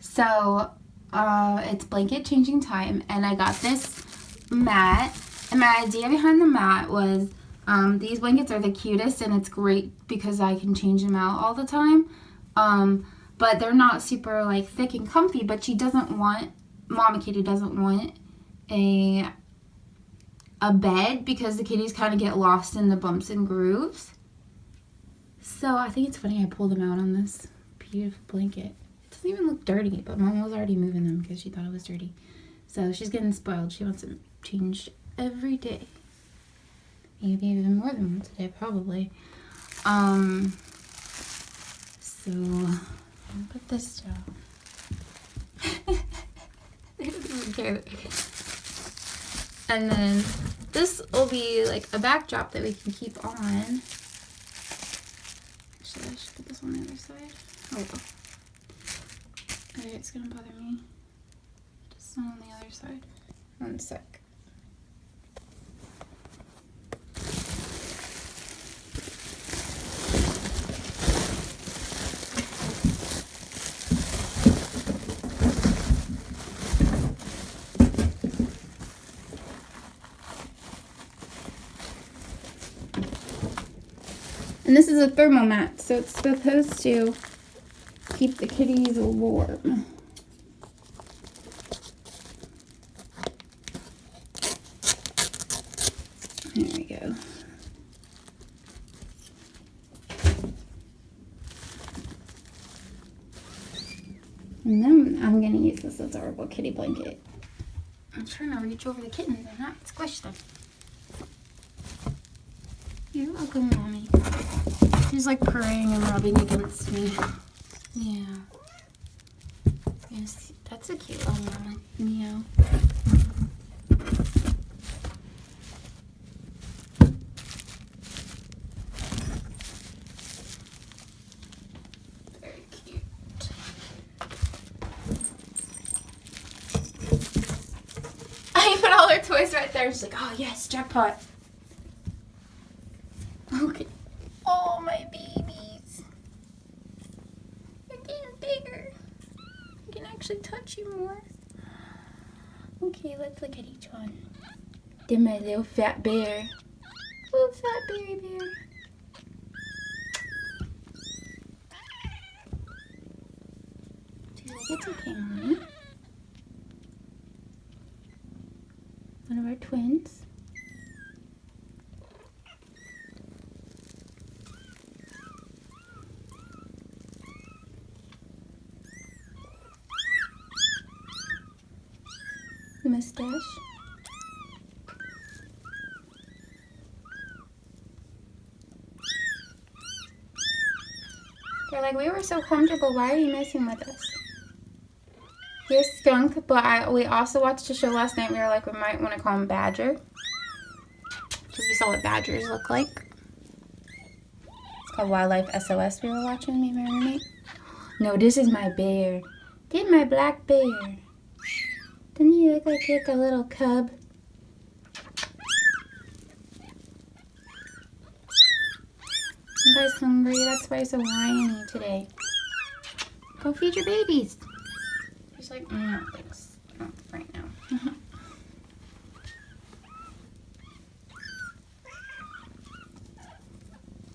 So it's blanket changing time, and I got this mat. And my idea behind the mat was these blankets are the cutest, and it's great because I can change them out all the time. But they're not super like thick and comfy. But she doesn't want, Mama Kitty doesn't want a bed because the kitties kind of get lost in the bumps and grooves. So I think it's funny I pulled them out on this beautiful blanket. It doesn't even look dirty, but Mom was already moving them because she thought it was dirty. So she's getting spoiled. She wants them changed every day. Maybe even more than once a day, probably. So I'll put this down. They don't even care. And then this will be like a backdrop that we can keep on. Actually, I should put this on the other side. Oh, well. Okay, it's gonna bother me. Just on the other side. 1 sec. And this is a thermal mat, so it's supposed to keep the kitties warm. There we go. And then I'm going to use this adorable kitty blanket. I'm trying to reach over the kittens and not squish them. You're welcome, Mommy. She's like purring and rubbing against me. Yeah. Yes, that's a cute little mama. Meow. Very cute. I put all her toys right there. She's like, oh yes, jackpot. Okay. Oh, my babies. You're getting bigger. I can actually touch you more. Okay, let's look at each one. They're my little fat bear. Little fat berry bear. She's like, it's okay, Mommy. One of our twins. Mustache. They're like, we were so comfortable. Why are you messing with us? You're skunk, but we also watched a show last night. We were like, we might want to call him Badger. Because we saw what badgers look like. It's called Wildlife SOS we were watching, me and my roommate. No, this is my bear. This is my black bear. Doesn't he look like a little cub? You guys hungry? That's why you're so whiny today. Go feed your babies. She's like, no, thanks. Not right now.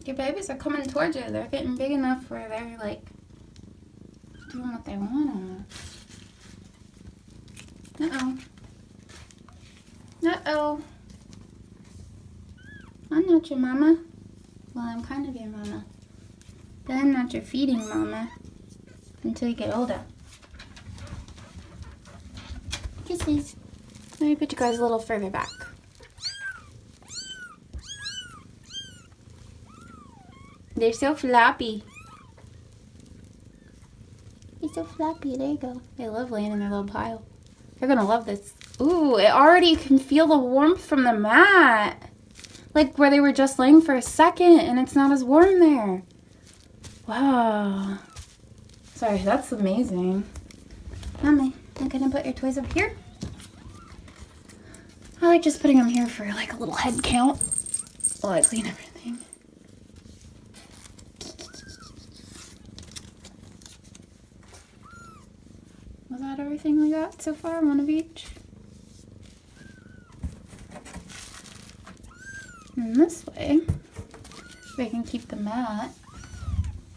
Your babies are coming towards you. They're getting big enough where they're like doing what they want almost. Uh-oh. Uh-oh. I'm not your mama. Well, I'm kind of your mama. But I'm not your feeding mama until you get older. Kisses. Let me put you guys a little further back. They're so floppy. They're so floppy. There you go. They love laying in their little pile. They're gonna love this. Ooh, it already can feel the warmth from the mat. Like where they were just laying for a second and it's not as warm there. Wow. Sorry, that's amazing. Mommy, I'm gonna put your toys up here. I like just putting them here for like a little head count while I clean everything. Was that everything we got so far? One of each? And this way, we can keep the mat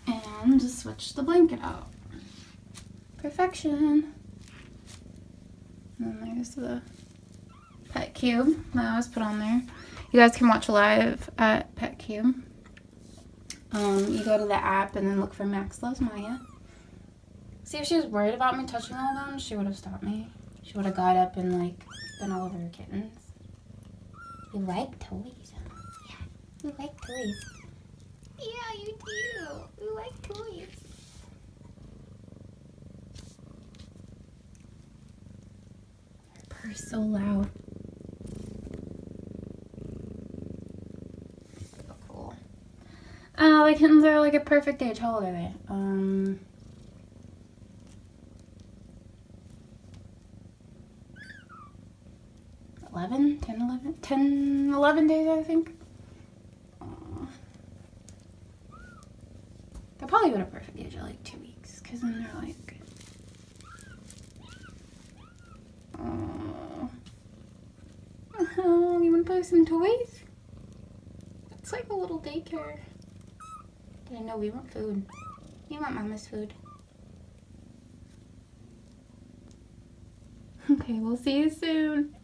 and just switch the blanket out. Perfection. And then there's the pet cube that was put on there. You guys can watch live at Pet Cube. You go to the app and then look for Max Loves Maya. See, if she was worried about me touching all of them, she would have stopped me. She would have got up and like been all over her kittens. You like toys? Yeah, you like toys. Yeah, you do. You like toys. Her purr's so loud. So cool. The kittens are like a perfect age. How old are they? 11 days, I think. They're probably about a perfect age at like 2 weeks, because then they're like, oh, you want to play with some toys? It's like a little daycare. But I know we want food. You want Mama's food. Okay, we'll see you soon.